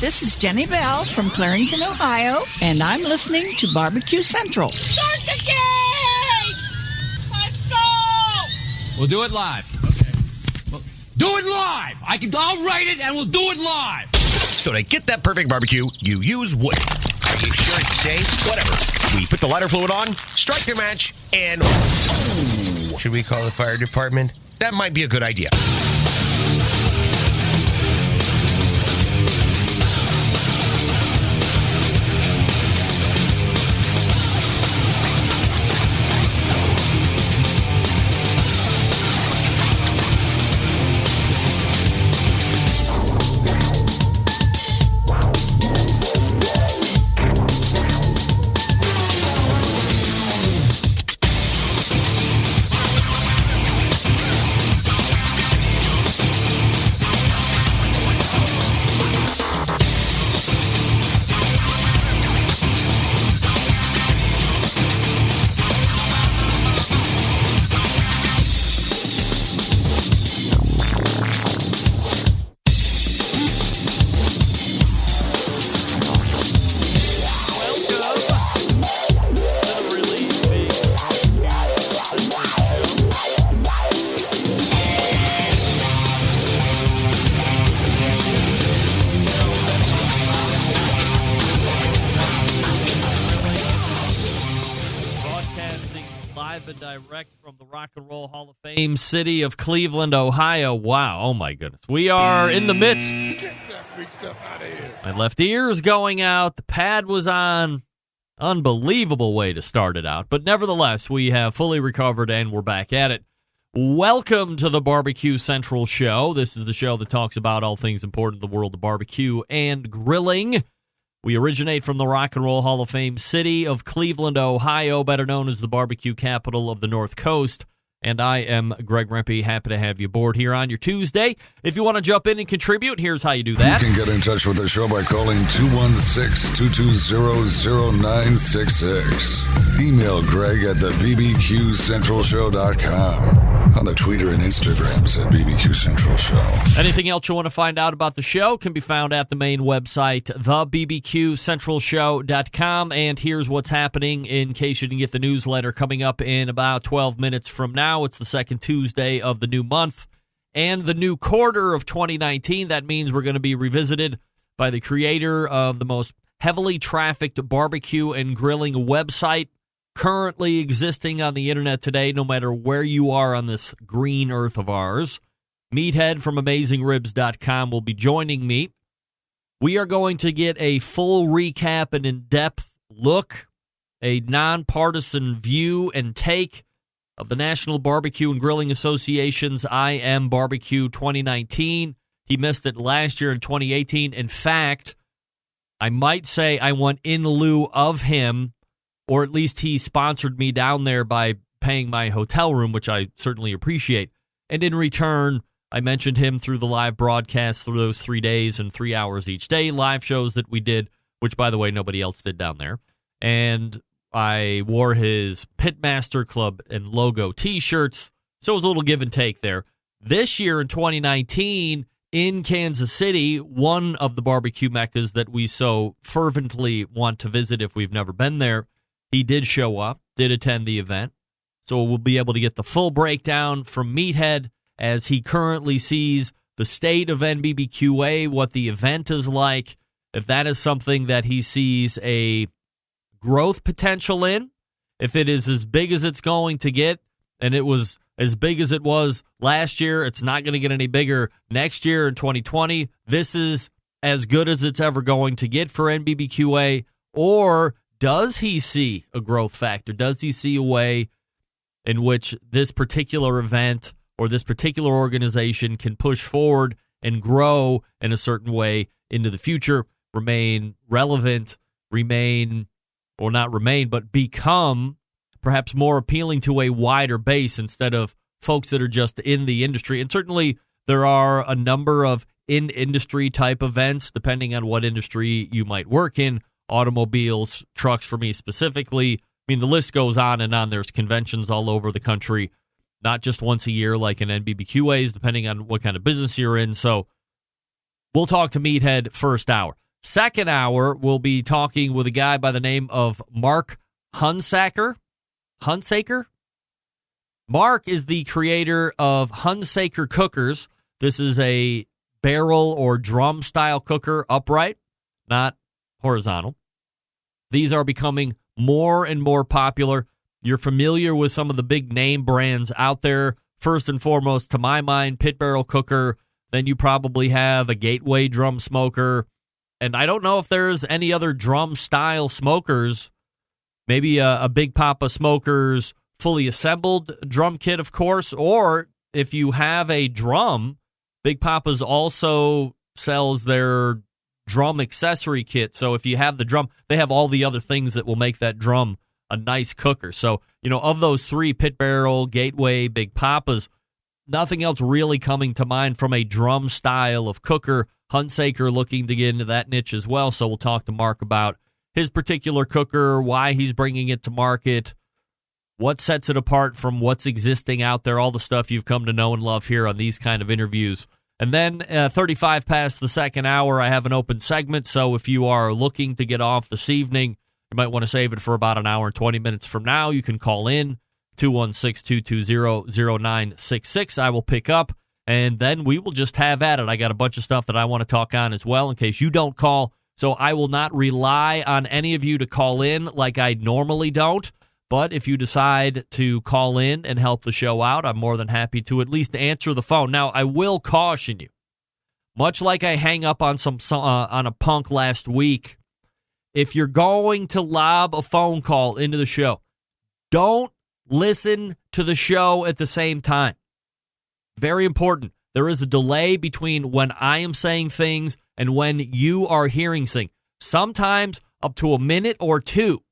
This is Jenny Bell from Clarington, Ohio, and I'm listening to Barbecue Central. Start the game! Let's go! We'll do it live. Okay. Well, do it live! I'll write it and we'll do it live! So to get that perfect barbecue, you use wood. Are you sure it's safe? Whatever. We put the lighter fluid on, strike the match, and... Oh, should we call the fire department? That might be a good idea. City of Cleveland, Ohio. Wow, oh my goodness. We are in the midst. Get that big stuff out of here. My left ear is going out. The pad was on. Unbelievable way to start it out. But nevertheless, we have fully recovered and we're back at it. Welcome to the Barbecue Central Show. This is the show that talks about all things important in the world of barbecue and grilling. We originate from the Rock and Roll Hall of Fame city of Cleveland, Ohio, better known as the barbecue capital of the North Coast. And I am Greg Rempe. Happy to have you aboard here on your Tuesday. If you want to jump in and contribute, here's how you do that. You can get in touch with the show by calling 216-220-0966. Email Greg at thebbqcentralshow.com. On the Twitter and Instagrams at BBQ Central Show. Anything else you want to find out about the show can be found at the main website, thebbqcentralshow.com. And here's what's happening in case you didn't get the newsletter coming up in about 12 minutes from now. It's the second Tuesday of the new month and the new quarter of 2019. That means we're going to be revisited by the creator of the most heavily trafficked barbecue and grilling website currently existing on the internet today, no matter where you are on this green earth of ours. Meathead from AmazingRibs.com will be joining me. We are going to get a full recap and in-depth look, a nonpartisan view and take of the National Barbecue and Grilling Association's I Am Barbecue 2019. He missed it last year in 2018. In fact, I might say I went in lieu of him, or at least he sponsored me down there by paying my hotel room, which I certainly appreciate. And in return, I mentioned him through the live broadcast through those 3 days and 3 hours each day, live shows that we did, which, by the way, nobody else did down there. And I wore his Pitmaster Club and logo T-shirts, so it was a little give and take there. This year in 2019, in Kansas City, one of the barbecue meccas that we so fervently want to visit if we've never been there, he did show up, did attend the event, so we'll be able to get the full breakdown from Meathead as he currently sees the state of NBBQA, what the event is like, if that is something that he sees a growth potential in, if it is as big as it's going to get, and it was as big as it was last year, it's not going to get any bigger next year in 2020. This is as good as it's ever going to get for NBBQA, or does he see a growth factor? Does he see a way in which this particular event or this particular organization can push forward and grow in a certain way into the future, remain relevant, but become perhaps more appealing to a wider base instead of folks that are just in the industry? And certainly there are a number of in-industry type events, depending on what industry you might work in. Automobiles, trucks for me specifically. I mean, the list goes on and on. There's conventions all over the country, not just once a year like in NBBQAs, depending on what kind of business you're in. So we'll talk to Meathead first hour. Second hour, we'll be talking with a guy by the name of Mark Hunsaker. Mark is the creator of Hunsaker Cookers. This is a barrel or drum style cooker, upright, not horizontal. These are becoming more and more popular. You're familiar with some of the big name brands out there. First and foremost, to my mind, Pit Barrel Cooker. Then you probably have a Gateway drum smoker. And I don't know if there's any other drum style smokers. Maybe a Big Papa Smokers fully assembled drum kit, of course. Or if you have a drum, Big Papa's also sells their drum accessory kit. So if you have the drum, they have all the other things that will make that drum a nice cooker. So, of those three, Pit Barrel, Gateway, Big Papa's, nothing else really coming to mind from a drum style of cooker. Hunsaker looking to get into that niche as well. So we'll talk to Mark about his particular cooker, why he's bringing it to market, what sets it apart from what's existing out there, all the stuff you've come to know and love here on these kind of interviews. And then 35 past the second hour, I have an open segment. So if you are looking to get off this evening, you might want to save it for about an hour and 20 minutes from now. You can call in 216-220-0966. I will pick up, and then we will just have at it. I got a bunch of stuff that I want to talk on as well in case you don't call. So I will not rely on any of you to call in like I normally don't. But if you decide to call in and help the show out, I'm more than happy to at least answer the phone. Now, I will caution you, much like I hang up on on a punk last week, if you're going to lob a phone call into the show, don't listen to the show at the same time. Very important. There is a delay between when I am saying things and when you are hearing things. Sometimes up to a minute or two.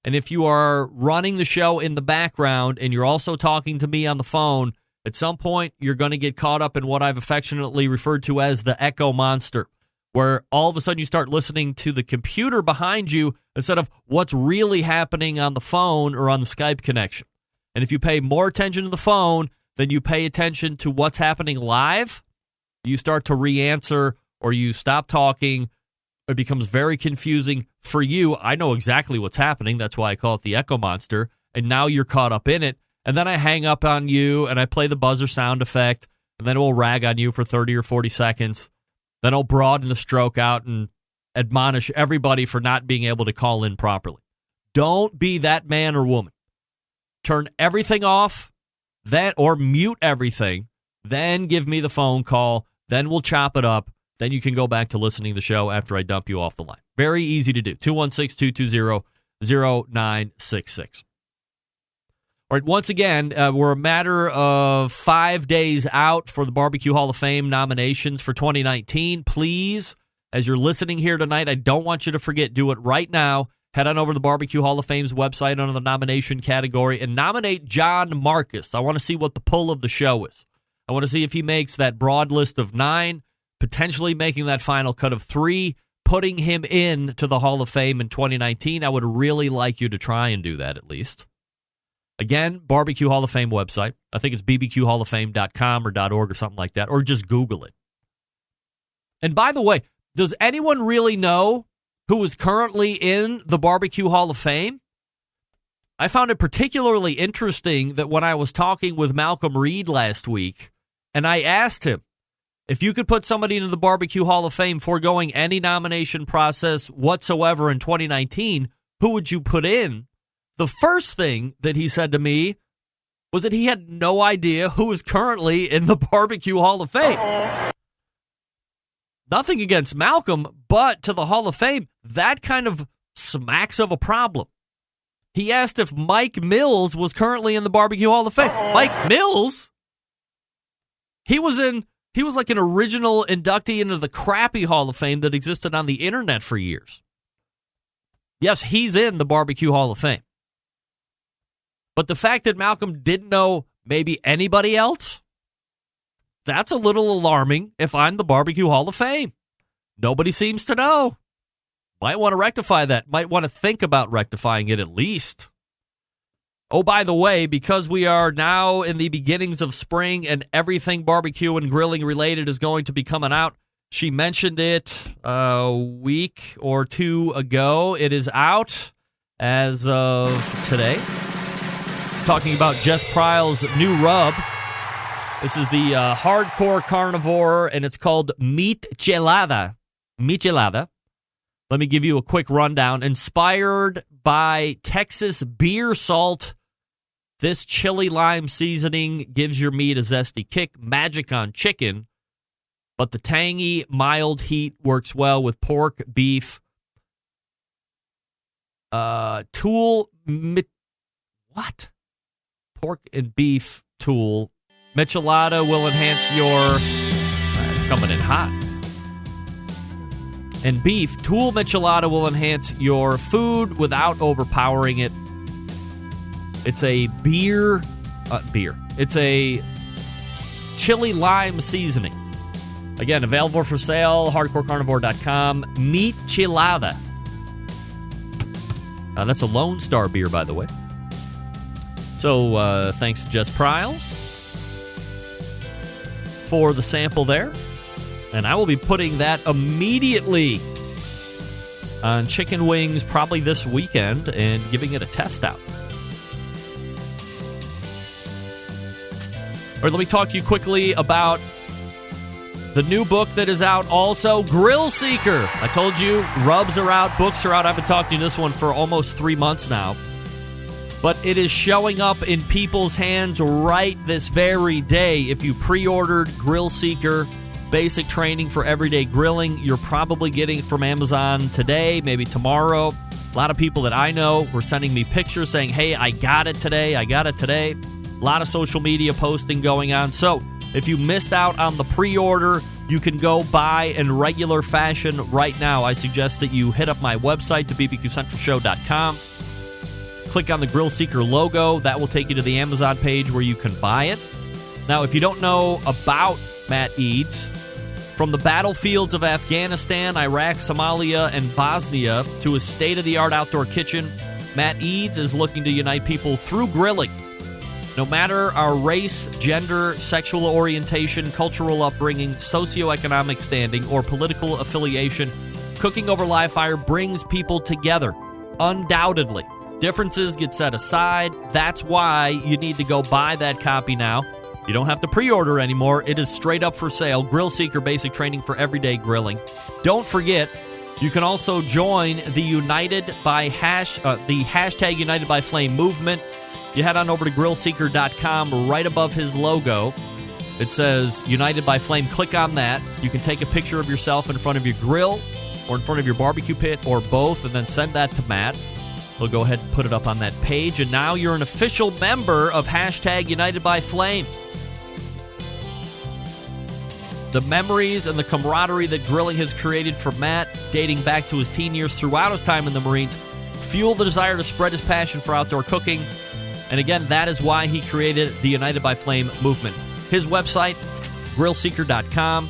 And if you are running the show in the background and you're also talking to me on the phone, at some point you're going to get caught up in what I've affectionately referred to as the echo monster, where all of a sudden you start listening to the computer behind you instead of what's really happening on the phone or on the Skype connection. And if you pay more attention to the phone than you pay attention to what's happening live, you start to re-answer or you stop talking. It becomes very confusing for you. I know exactly what's happening. That's why I call it the echo monster. And now you're caught up in it. And then I hang up on you and I play the buzzer sound effect. And then it will rag on you for 30 or 40 seconds. Then I'll broaden the stroke out and admonish everybody for not being able to call in properly. Don't be that man or woman. Turn everything off, or mute everything. Then give me the phone call. Then we'll chop it up. Then you can go back to listening to the show after I dump you off the line. Very easy to do. 216-220-0966. All right, once again, we're a matter of 5 days out for the Barbecue Hall of Fame nominations for 2019. Please, as you're listening here tonight, I don't want you to forget, do it right now. Head on over to the Barbecue Hall of Fame's website under the nomination category and nominate John Marcus. I want to see what the pull of the show is. I want to see if he makes that broad list of 9, potentially making that final cut of 3, putting him in to the Hall of Fame in 2019. I would really like you to try and do that at least. Again, Barbecue Hall of Fame website. I think it's bbqhalloffame.com or .org or something like that, or just Google it. And by the way, does anyone really know who is currently in the Barbecue Hall of Fame? I found it particularly interesting that when I was talking with Malcolm Reed last week, and I asked him, if you could put somebody into the Barbecue Hall of Fame foregoing any nomination process whatsoever in 2019, who would you put in? The first thing that he said to me was that he had no idea who is currently in the Barbecue Hall of Fame. Nothing against Malcolm, but to the Hall of Fame, that kind of smacks of a problem. He asked if Mike Mills was currently in the Barbecue Hall of Fame. Mike Mills? He was like an original inductee into the crappy Hall of Fame that existed on the internet for years. Yes, he's in the Barbecue Hall of Fame. But the fact that Malcolm didn't know maybe anybody else, that's a little alarming if I'm the Barbecue Hall of Fame. Nobody seems to know. Might want to rectify that. Might want to think about rectifying it at least. Oh, by the way, because we are now in the beginnings of spring and everything barbecue and grilling related is going to be coming out, She mentioned it a week or two ago. It is out as of today. Talking about Jess Pryle's new rub. This is the hardcore carnivore, and it's called Meathead. Meathead. Let me give you a quick rundown. Inspired by Texas beer salt, this chili lime seasoning gives your meat a zesty kick. Magic on chicken. But the tangy, mild heat works well with pork, beef. Pork and beef tool. Michelada will enhance your... coming in hot. And beef. Tool Michelada will enhance your food without overpowering it. It's a beer. It's a chili lime seasoning. Again, available for sale, hardcorecarnivore.com. Meathead. That's a Lone Star beer, by the way. So, thanks to Jess Pryles for the sample there. And I will be putting that immediately on chicken wings probably this weekend and giving it a test out. All right, let me talk to you quickly about the new book that is out also, Grill Seeker. I told you, rubs are out, books are out. I've been talking to you this one for almost 3 months now. But it is showing up in people's hands right this very day. If you pre-ordered Grill Seeker, basic training for everyday grilling, you're probably getting it from Amazon today, maybe tomorrow. A lot of people that I know were sending me pictures saying, hey, I got it today. A lot of social media posting going on. So if you missed out on the pre-order, you can go buy in regular fashion right now. I suggest that you hit up my website, thebbqcentralshow.com. Click on the Grill Seeker logo. That will take you to the Amazon page where you can buy it. Now, if you don't know about Matt Eads, from the battlefields of Afghanistan, Iraq, Somalia, and Bosnia to a state-of-the-art outdoor kitchen, Matt Eads is looking to unite people through grilling. No matter our race, gender, sexual orientation, cultural upbringing, socioeconomic standing, or political affiliation, cooking over live fire brings people together. Undoubtedly. Differences get set aside. That's why you need to go buy that copy now. You don't have to pre-order anymore. It is straight up for sale. Grill Seeker basic training for everyday grilling. Don't forget, you can also join the hashtag United by Flame movement. You head on over to grillseeker.com. Right above his logo, it says United by Flame. Click on that. You can take a picture of yourself in front of your grill or in front of your barbecue pit or both, and then send that to Matt. He'll go ahead and put it up on that page. And now you're an official member of hashtag United by Flame. The memories and the camaraderie that grilling has created for Matt, dating back to his teen years throughout his time in the Marines, fuel the desire to spread his passion for outdoor cooking. And again, that is why he created the United by Flame movement. His website, grillseeker.com.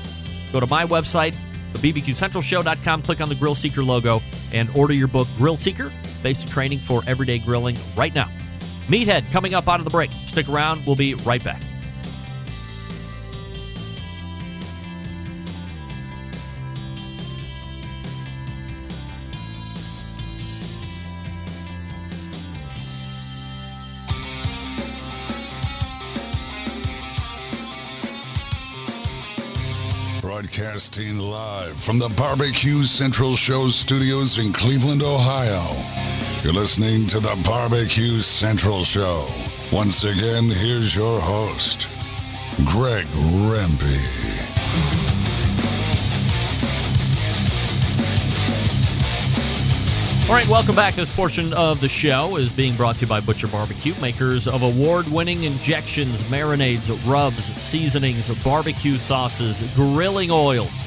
Go to my website, thebbqcentralshow.com. Click on the Grill Seeker logo and order your book, Grill Seeker, basic training for everyday grilling right now. Meathead coming up out of the break. Stick around. We'll be right back. Broadcasting live from the Barbecue Central Show studios in Cleveland, Ohio. You're listening to the Barbecue Central Show. Once again, here's your host, Greg Rempe. All right, welcome back. This portion of the show is being brought to you by Butcher Barbecue, makers of award-winning injections, marinades, rubs, seasonings, barbecue sauces, grilling oils.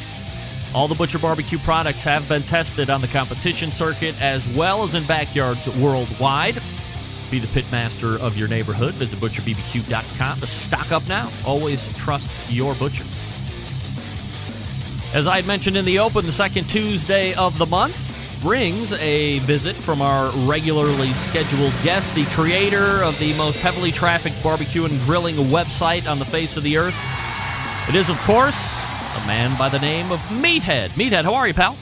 All the Butcher Barbecue products have been tested on the competition circuit as well as in backyards worldwide. Be the pitmaster of your neighborhood. Visit butcherbbq.com to stock up now. Always trust your butcher. As I had mentioned in the open, the second Tuesday of the month brings a visit from our regularly scheduled guest, the creator of the most heavily trafficked barbecue and grilling website on the face of the earth. It is, of course, a man by the name of Meathead. Meathead, how are you, pal?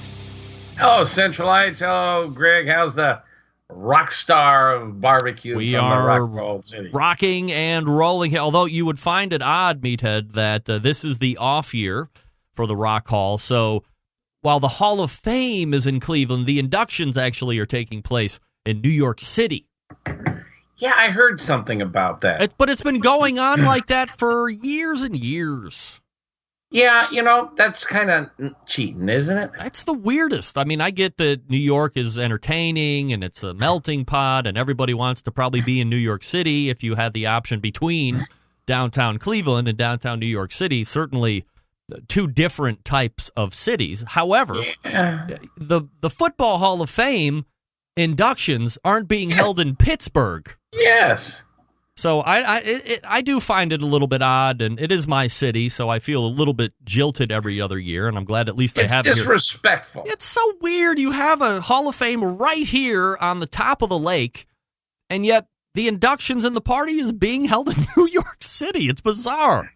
Hello, Centralites. Hello, Greg. How's the rock star of barbecue We from are the Rock Roll City? rocking and rolling. Although you would find it odd, Meathead, that this is the off year for the Rock Hall. So while the Hall of Fame is in Cleveland, the inductions actually are taking place in New York City. Yeah, I heard something about that. But it's been going on like that for years and years. Yeah, that's kind of cheating, isn't it? That's the weirdest. I mean, I get that New York is entertaining and it's a melting pot and everybody wants to probably be in New York City if you had the option between downtown Cleveland and downtown New York City. Certainly two different types of cities. However, the Football Hall of Fame inductions aren't being held in Pittsburgh. Yes. So I do find it a little bit odd, and it is my city, so I feel a little bit jilted every other year, and I'm glad at least they have it here. It's disrespectful. It's so weird. You have a Hall of Fame right here on the top of the lake, and yet the inductions and the party is being held in New York City. It's bizarre.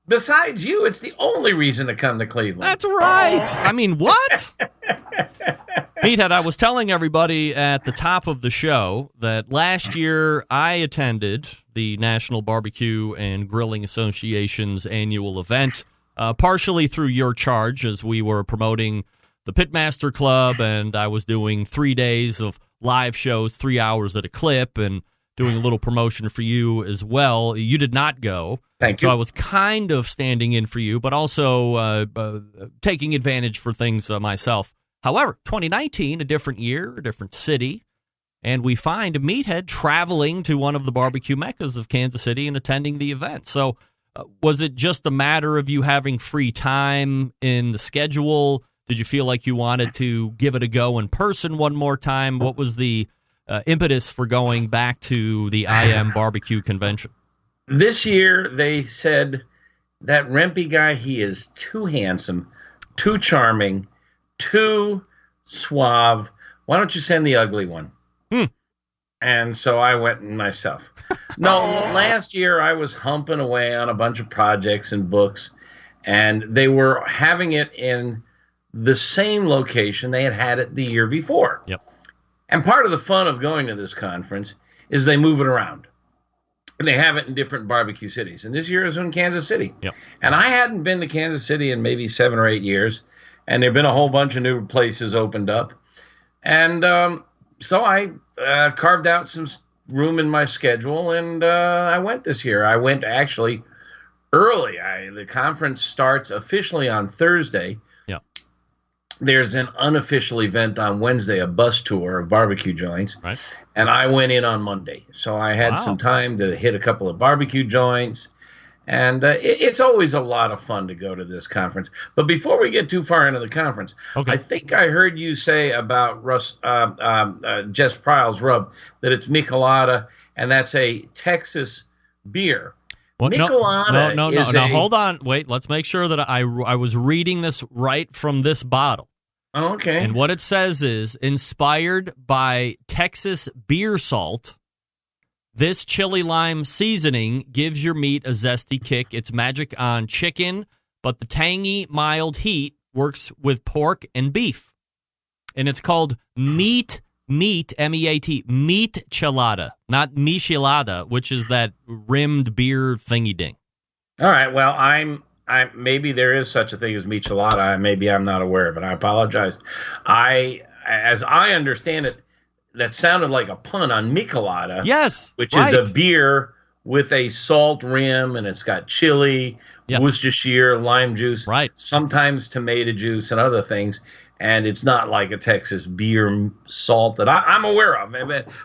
Besides you, it's the only reason to come to Cleveland. That's right. I mean, what? Meathead, I was telling everybody at the top of the show that last year I attended the National Barbecue and Grilling Association's annual event, partially through your charge as we were promoting the Pitmaster Club, and I was doing 3 days of live shows, 3 hours at a clip, and doing a little promotion for you as well. You did not go. Thank you. So I was kind of standing in for you, but also taking advantage for things myself. However, 2019, a different year, a different city, and we find Meathead traveling to one of the barbecue meccas of Kansas City and attending the event. So was it just a matter of you having free time in the schedule? Did you feel like you wanted to give it a go in person one more time? What was the impetus for going back to the IM barbecue convention? This year, they said that Rempe guy, he is too handsome, too charming, too suave. Why don't you send the ugly one? And so I went myself. No, last year I was humping away on a bunch of projects and books, and they were having it in the same location they had it the year before. Yep. And part of the fun of going to this conference is they move it around. And they have it in different barbecue cities. And this year is in Kansas City. Yep. And I hadn't been to Kansas City in maybe 7 or 8 years. And there have been a whole bunch of new places opened up. And so I carved out some room in my schedule, and I went this year. I went actually early. The conference starts officially on Thursday. Yeah. There's an unofficial event on Wednesday, a bus tour of barbecue joints. Right. And I went in on Monday. So I had some time to hit a couple of barbecue joints. And it's always a lot of fun to go to this conference. But before we get too far into the conference, I think I heard you say about Jess Pryle's rub that it's Michelada, and that's a Texas beer. Well, Michelada no. is Now, hold on. Wait, let's make sure that I was reading this right from this bottle. Okay. And what it says is, inspired by Texas beer salt, this chili lime seasoning gives your meat a zesty kick. It's magic on chicken, but the tangy, mild heat works with pork and beef. And it's called meat, M-E-A-T, meat chelada, not michelada, which is that rimmed beer thingy-ding. All right. Well, I maybe there is such a thing as michelada. Maybe I'm not aware of it. I apologize. As I understand it, that sounded like a pun on Michelada. Yes, which is a beer with a salt rim, and it's got chili, Worcestershire, lime juice, sometimes tomato juice and other things. And it's not like a Texas beer salt that I'm aware of.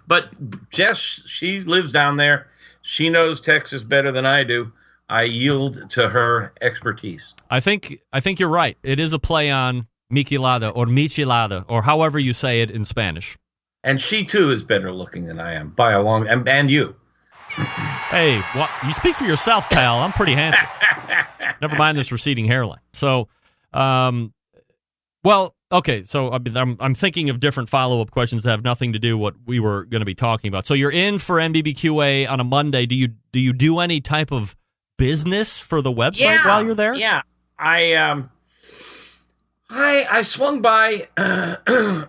But Jess, she lives down there. She knows Texas better than I do. I yield to her expertise. I think you're right. It is a play on Michelada or Michelada, or however you say it in Spanish. And she, too, is better looking than I am, by a long... And you. Hey, you speak for yourself, pal. I'm pretty handsome. Never mind this receding hairline. So, okay. So I'm thinking of different follow-up questions that have nothing to do with what we were going to be talking about. So you're in for NBBQA on a Monday. Do you do any type of business for the website while you're there? Yeah. I swung by,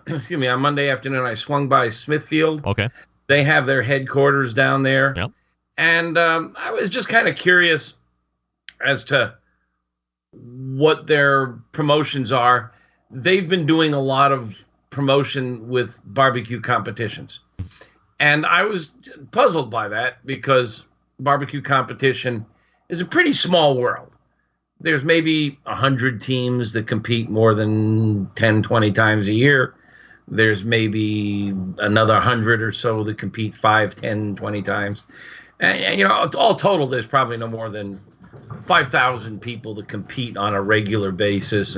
excuse me, on Monday afternoon, I swung by Smithfield. Okay. They have their headquarters down there. Yep. And I was just kind of curious as to what their promotions are. They've been doing a lot of promotion with barbecue competitions. And I was puzzled by that because barbecue competition is a pretty small world. There's maybe 100 teams that compete more than 10, 20 times a year. There's maybe another 100 or so that compete 5, 10, 20 times. And all total, there's probably no more than 5,000 people that compete on a regular basis.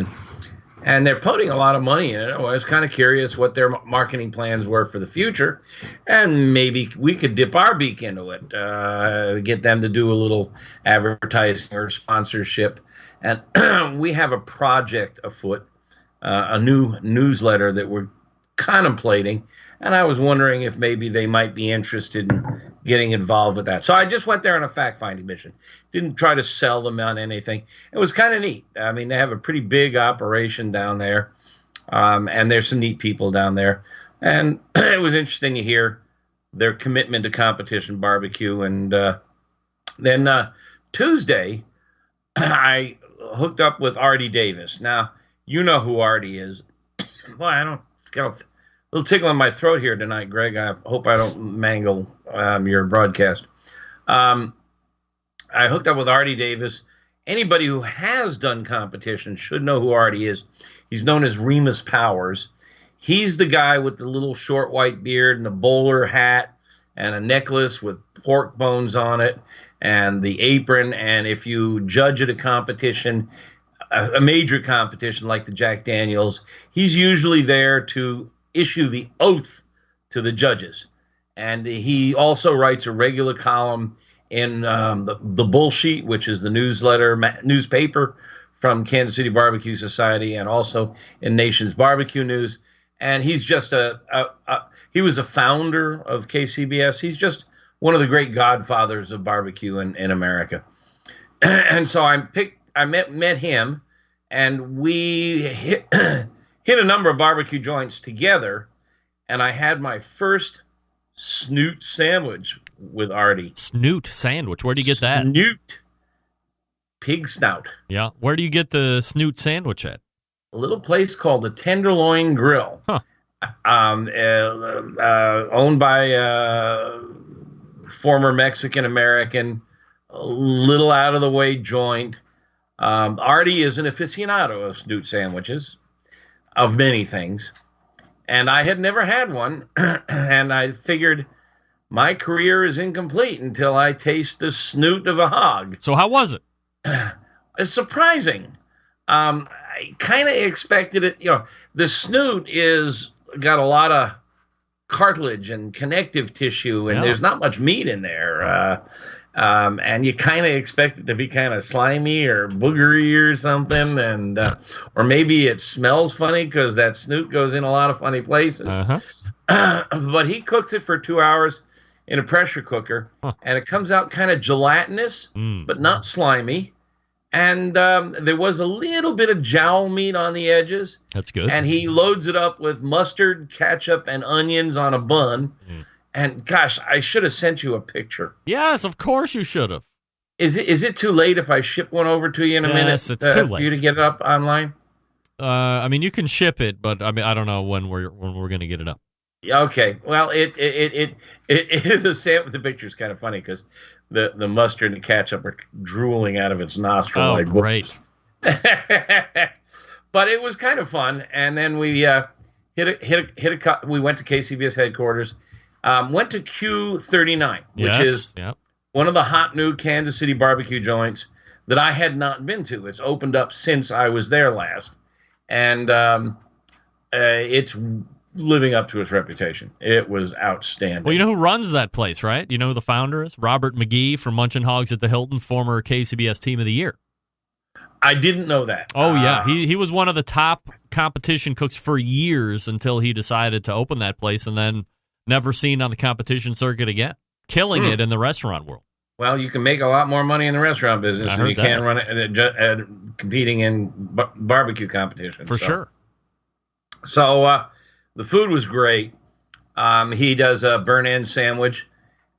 And they're putting a lot of money in it. I was kind of curious what their marketing plans were for the future. And maybe we could dip our beak into it, get them to do a little advertising or sponsorship. And we have a project afoot, a new newsletter that we're contemplating. And I was wondering if maybe they might be interested in getting involved with that. So I just went there on a fact-finding mission. Didn't try to sell them on anything. It was kind of neat. I mean, they have a pretty big operation down there, and there's some neat people down there. And it was interesting to hear their commitment to competition barbecue. And then Tuesday, I hooked up with Artie Davis. Now, you know who Artie is. Well, I don't got a little tickle in my throat here tonight, Greg. I hope I don't mangle your broadcast. I hooked up with Artie Davis. Anybody who has done competition should know who Artie is. He's known as Remus Powers. He's the guy with the little short white beard and the bowler hat and a necklace with pork bones on it and the apron. And if you judge at a competition, a major competition like the Jack Daniels, he's usually there to issue the oath to the judges. And he also writes a regular column in the Bull Sheet, which is the newspaper from Kansas City Barbecue Society, and also in Nation's Barbecue News. And he's just he was a founder of KCBS. He's just one of the great godfathers of barbecue in America. And so I met him, and we hit a number of barbecue joints together, and I had my first snoot sandwich with Artie. Snoot sandwich. Where do you get that? Snoot. Pig snout. Yeah. Where do you get the snoot sandwich at? A little place called the Tenderloin Grill. Huh. Owned by former Mexican-American, a little out-of-the-way joint. Artie is an aficionado of snoot sandwiches, of many things. And I had never had one, and I figured my career is incomplete until I taste the snoot of a hog. So how was it? It's surprising. I kind of expected it. The snoot got a lot of cartilage and connective tissue, and there's not much meat in there. And you kind of expect it to be kind of slimy or boogery or something, and or maybe it smells funny because that snoot goes in a lot of funny places. But he cooks it for 2 hours in a pressure cooker, and it comes out kind of gelatinous, but not slimy. And there was a little bit of jowl meat on the edges. That's good. And he loads it up with mustard, ketchup, and onions on a bun. And gosh, I should have sent you a picture. Yes, of course you should have. Is it too late if I ship one over to you in a minute? Yes, it's too late for you to get it up online. I mean, you can ship it, but I mean, I don't know when we're going to get it up. Okay, well, the picture's kind of funny because the mustard and the ketchup are drooling out of its nostril. Oh, like great! But it was kind of fun, and then we we went to KCBS headquarters. Went to Q39, which is one of the hot new Kansas City barbecue joints that I had not been to. It's opened up since I was there last, and it's living up to its reputation. It was outstanding. Well, you know who runs that place, right? You know who the founder is? Robert McGee from Munchin' Hogs at the Hilton, former KCBS Team of the Year. I didn't know that. Oh, yeah. He was one of the top competition cooks for years until he decided to open that place, and then never seen on the competition circuit again, killing it in the restaurant world. Well, you can make a lot more money in the restaurant business I than heard you can that. run it at competing in barbecue competition. For sure. So the food was great. He does a burnt end sandwich,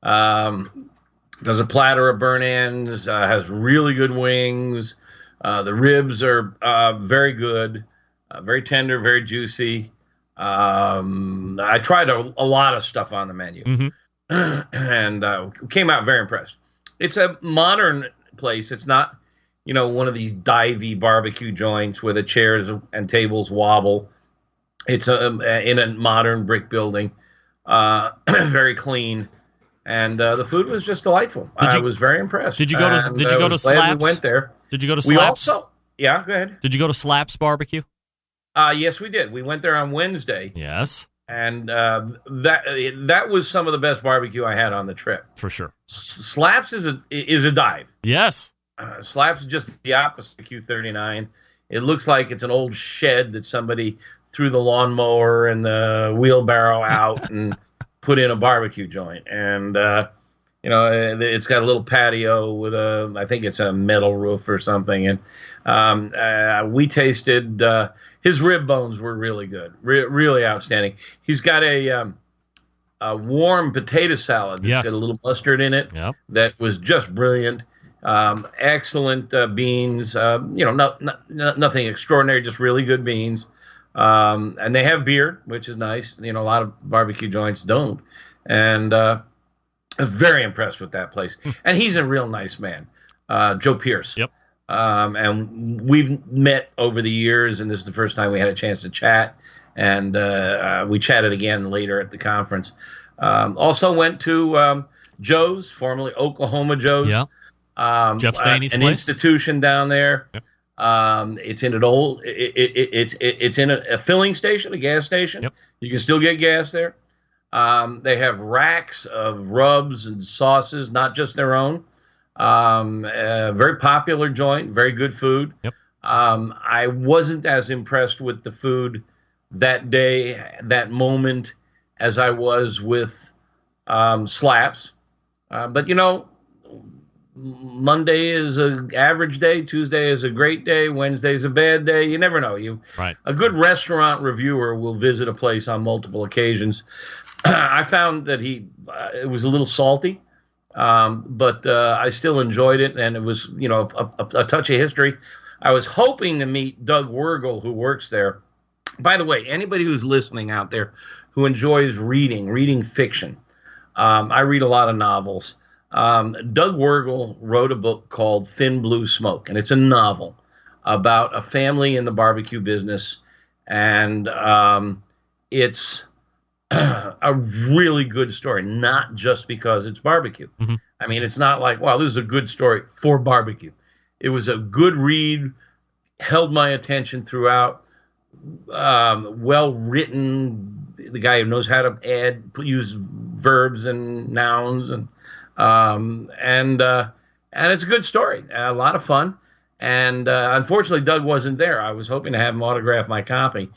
does a platter of burnt ends, has really good wings. The ribs are very good, very tender, very juicy. I tried a lot of stuff on the menu, and came out very impressed. It's a modern place. It's not, one of these divey barbecue joints where the chairs and tables wobble. It's in a modern brick building, very clean, and the food was just delightful. I was very impressed. Did you go to? Did you go to Glad Slaps? we went there. Did you go to We Slaps? also, yeah, go ahead. Did you go to Slaps Barbecue? Yes, we did. We went there on Wednesday, Yes, and that was some of the best barbecue I had on the trip. for sure. Slaps is a dive. Yes. Slaps is just the opposite of Q39. It looks like it's an old shed that somebody threw the lawnmower and the wheelbarrow out and put in a barbecue joint. And, it's got a little patio with I think it's a metal roof or something. And we tasted, his rib bones were really good, really outstanding. He's got a warm potato salad that's got a little mustard in it. Yep. That was just brilliant. Excellent beans. Nothing extraordinary, just really good beans. And they have beer, which is nice. A lot of barbecue joints don't. And I was very impressed with that place. And he's a real nice man, Joe Pierce. Yep. And we've met over the years, and this is the first time we had a chance to chat. And we chatted again later at the conference. Also went to Joe's, formerly Oklahoma Joe's. Yeah. Jeff Staney's an place? institution down there. Yep. It's in it's in a filling station, a gas station. Yep. You can still get gas there. They have racks of rubs and sauces, not just their own. Very popular joint, very good food. Yep. I wasn't as impressed with the food that day, that moment, as I was with Slaps. But Monday is an average day, Tuesday is a great day, Wednesday's a bad day. You never know. Right. A good restaurant reviewer will visit a place on multiple occasions. I found that it was a little salty, but I still enjoyed it, and it was a touch of history. I was hoping to meet Doug Wergel, who works there. By the way, anybody who's listening out there who enjoys reading fiction, I read a lot of novels. Doug Wergel wrote a book called Thin Blue Smoke, and it's a novel about a family in the barbecue business, and it's a really good story, not just because it's barbecue. Mm-hmm. I mean, it's not like, wow, this is a good story for barbecue. It was a good read, held my attention throughout, well written. The guy who knows how to use verbs and nouns, and it's a good story, a lot of fun. And unfortunately, Doug wasn't there. I was hoping to have him autograph my copy.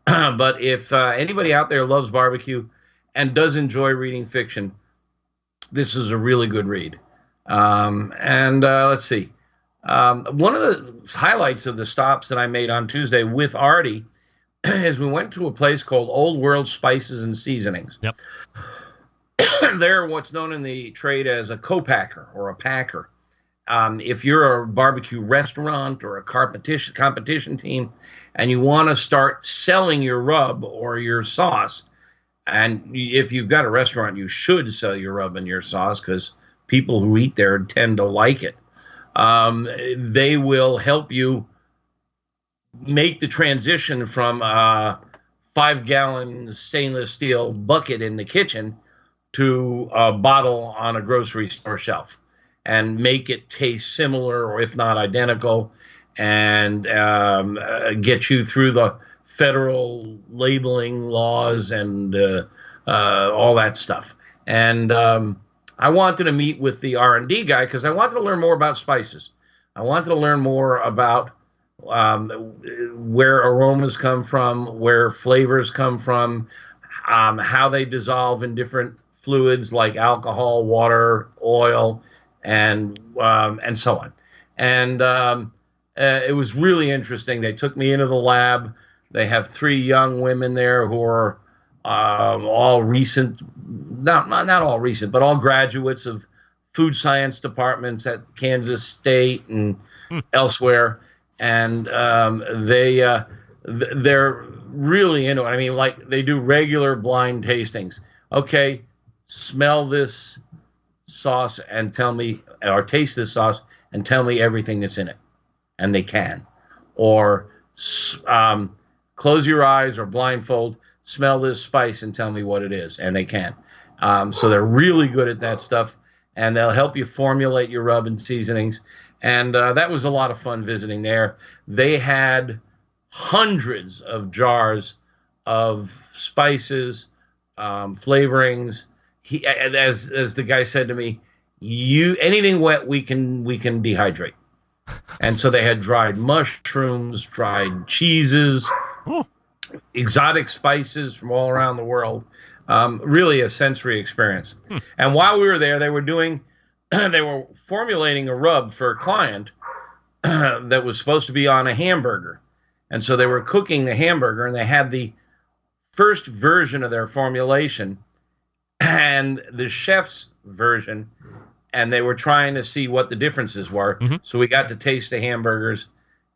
But if anybody out there loves barbecue and does enjoy reading fiction, this is a really good read. Let's see. One of the highlights of the stops that I made on Tuesday with Artie is we went to a place called Old World Spices and Seasonings. Yep. They're what's known in the trade as a co-packer or a packer. If you're a barbecue restaurant or a competition team and you want to start selling your rub or your sauce, and if you've got a restaurant, you should sell your rub and your sauce because people who eat there tend to like it. They will help you make the transition from a 5-gallon stainless steel bucket in the kitchen to a bottle on a grocery store shelf, and make it taste similar or if not identical, and get you through the federal labeling laws and all that stuff. And I wanted to meet with the R&D guy because I wanted to learn more about spices. I wanted to learn more about where aromas come from, where flavors come from, how they dissolve in different fluids like alcohol, water, oil, and so on. And it was really interesting. They took me into the lab. They have 3 young women there who are all recent, not all recent, but all graduates of food science departments at Kansas State and elsewhere. And they're really into it. I mean, like, they do regular blind tastings. Okay, smell this sauce and tell me, or taste this sauce and tell me everything that's in it. And they can. Or close your eyes or blindfold, smell this spice and tell me what it is. And they can. So they're really good at that stuff. And they'll help you formulate your rub and seasonings. And that was a lot of fun visiting there. They had hundreds of jars of spices, flavorings. As the guy said to me, anything wet we can dehydrate. And so they had dried mushrooms, dried cheeses, exotic spices from all around the world. Really a sensory experience. And while we were there, they were formulating a rub for a client that was supposed to be on a hamburger. And so they were cooking the hamburger, and they had the first version of their formulation and the chef's version, and they were trying to see what the differences were. So we got to taste the hamburgers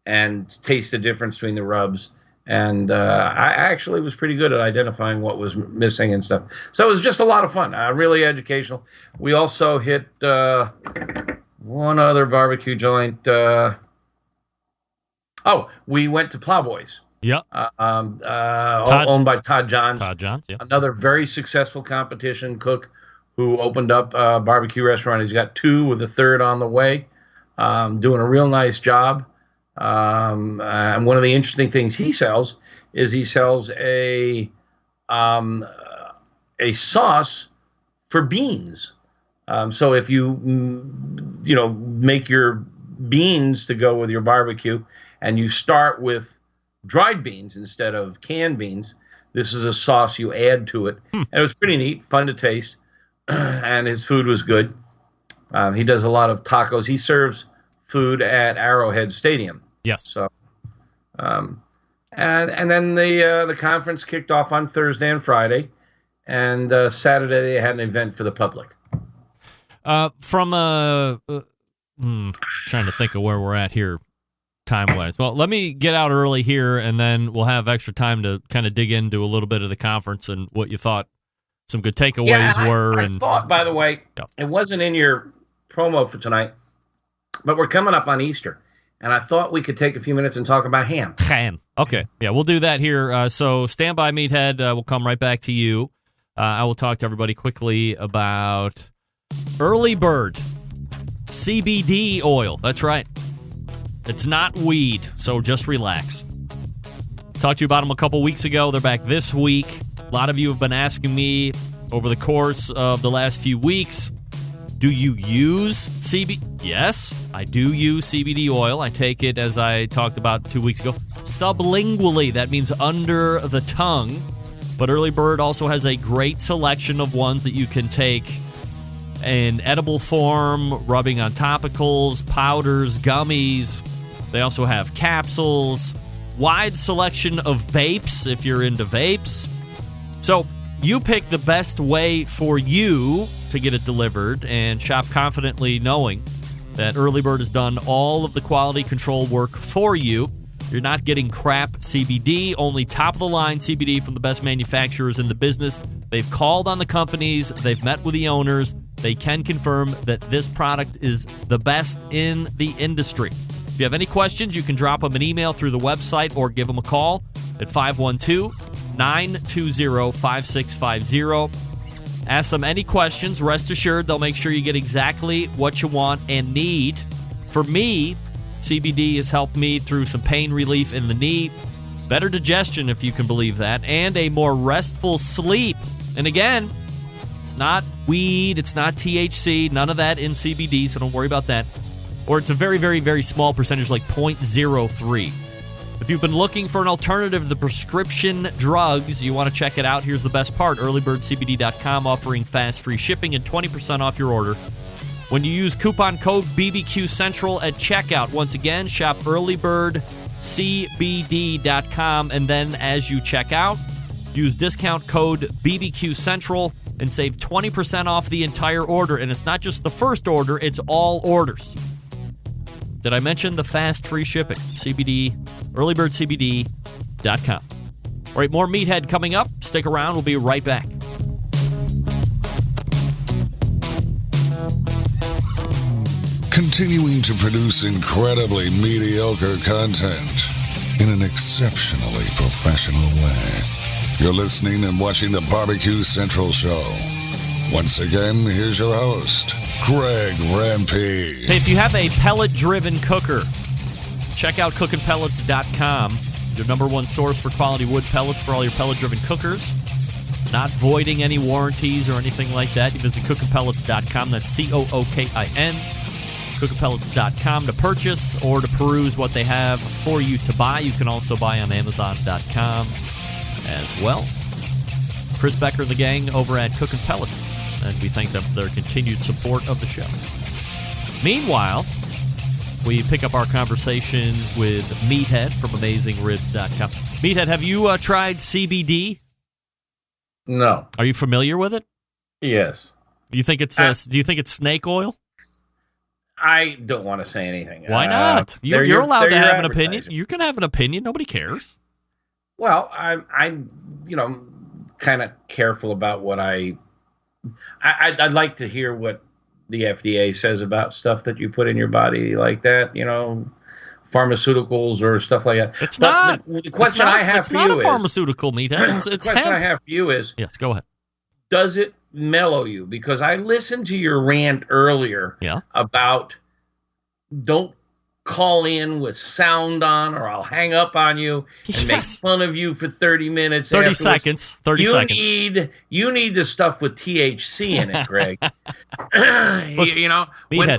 and taste the difference between the rubs. And I actually was pretty good at identifying what was missing and stuff. So it was just a lot of fun, really educational. We also hit one other barbecue joint. We went to Plowboys. Yep. Owned by Todd Johns. Todd Johns, yeah. Another very successful competition cook who opened up a barbecue restaurant. He's got 2 with a 3rd on the way. Doing a real nice job. And one of the interesting things he sells is a sauce for beans. So if you make your beans to go with your barbecue, and you start with dried beans instead of canned beans, this is a sauce you add to it. And it was pretty neat, fun to taste, and his food was good. He does a lot of tacos. He serves food at Arrowhead Stadium. Yes. So, and then the conference kicked off on Thursday and Friday, and Saturday they had an event for the public. Trying to think of where we're at here time-wise. Well, let me get out early here, and then we'll have extra time to kind of dig into a little bit of the conference and what you thought some good takeaways were. I thought, by the way, it wasn't in your promo for tonight, but we're coming up on Easter, and I thought we could take a few minutes and talk about ham. Ham. Okay. Yeah, we'll do that here. So stand by, Meathead. We'll come right back to you. I will talk to everybody quickly about Early Bird CBD oil. That's right. It's not weed, so just relax. Talked to you about them a couple weeks ago. They're back this week. A lot of you have been asking me over the course of the last few weeks, do you use CBD? Yes, I do use CBD oil. I take it, as I talked about 2 weeks ago, sublingually. That means under the tongue. But Early Bird also has a great selection of ones that you can take in edible form, rubbing on topicals, powders, gummies. They also have capsules, wide selection of vapes if you're into vapes. So you pick the best way for you to get it delivered and shop confidently knowing that Early Bird has done all of the quality control work for you. You're not getting crap CBD, only top-of-the-line CBD from the best manufacturers in the business. They've called on the companies. They've met with the owners. They can confirm that this product is the best in the industry. If you have any questions, you can drop them an email through the website or give them a call at 512-920-5650. Ask them any questions. Rest assured, they'll make sure you get exactly what you want and need. For me, CBD has helped me through some pain relief in the knee, better digestion, if you can believe that, and a more restful sleep. And again, it's not weed, it's not THC, none of that in CBD, so don't worry about that. Or it's a very, very, very small percentage, like 0.03. If you've been looking for an alternative to prescription drugs, you want to check it out. Here's the best part. EarlyBirdCBD.com offering fast, free shipping and 20% off your order when you use coupon code BBQ Central at checkout. Once again, shop earlybirdcbd.com, and then as you check out, use discount code BBQ Central and save 20% off the entire order. And it's not just the first order, it's all orders. Did I mention the fast free shipping? CBD, earlybirdcbd.com. All right, more Meathead coming up. Stick around. We'll be right back. Continuing to produce incredibly mediocre content in an exceptionally professional way. You're listening and watching the Barbecue Central Show. Once again, here's your host, Greg Rampey. Hey, if you have a pellet-driven cooker, check out cookingpellets.com, your number one source for quality wood pellets for all your pellet-driven cookers. Not voiding any warranties or anything like that. You visit cookingpellets.com. That's COOKIN. Cookingpellets.com to purchase or to peruse what they have for you to buy. You can also buy on Amazon.com as well. Chris Becker and the gang over at Cooking Pellets, and we thank them for their continued support of the show. Meanwhile, we pick up our conversation with Meathead from AmazingRibs.com. Meathead, have you tried CBD? No. Are you familiar with it? Yes. Do you think it's snake oil? I don't want to say anything. Why not? You're allowed to have an opinion. You can have an opinion. Nobody cares. Well, I'm kind of careful about what I'd like to hear what the FDA says about stuff that you put in your body like that, pharmaceuticals or stuff like that. It's not. The question I have for you is... It's not a pharmaceutical, Meathead. The question I have for you is... Yes, go ahead. Does it mellow you? Because I listened to your rant earlier about don't call in with sound on or I'll hang up on you and make fun of you for 30 minutes. 30 seconds. 30 seconds. You need the stuff with THC in it, Greg. Look,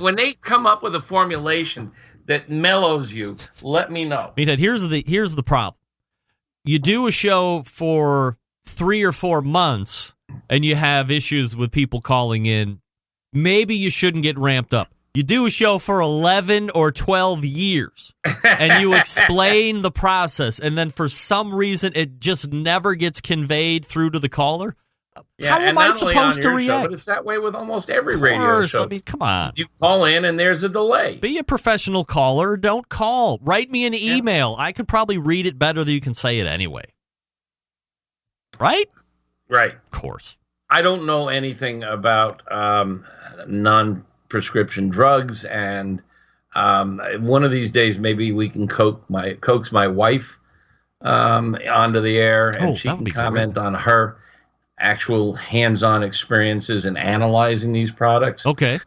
when they come up with a formulation that mellows you, let me know. Meathead, here's the problem. You do a show for 3 or 4 months and you have issues with people calling in. Maybe you shouldn't get ramped up. You do a show for 11 or 12 years, and you explain the process, and then for some reason it just never gets conveyed through to the caller. How am I supposed to react? Show, but it's that way with almost every radio show. I mean, come on. You call in, and there's a delay. Be a professional caller. Don't call. Write me an email. I can probably read it better than you can say it anyway. Right? Right. Of course. I don't know anything about non-prescription drugs, and one of these days maybe we can coax my wife onto the air, and she can comment on her actual hands-on experiences in analyzing these products. Okay.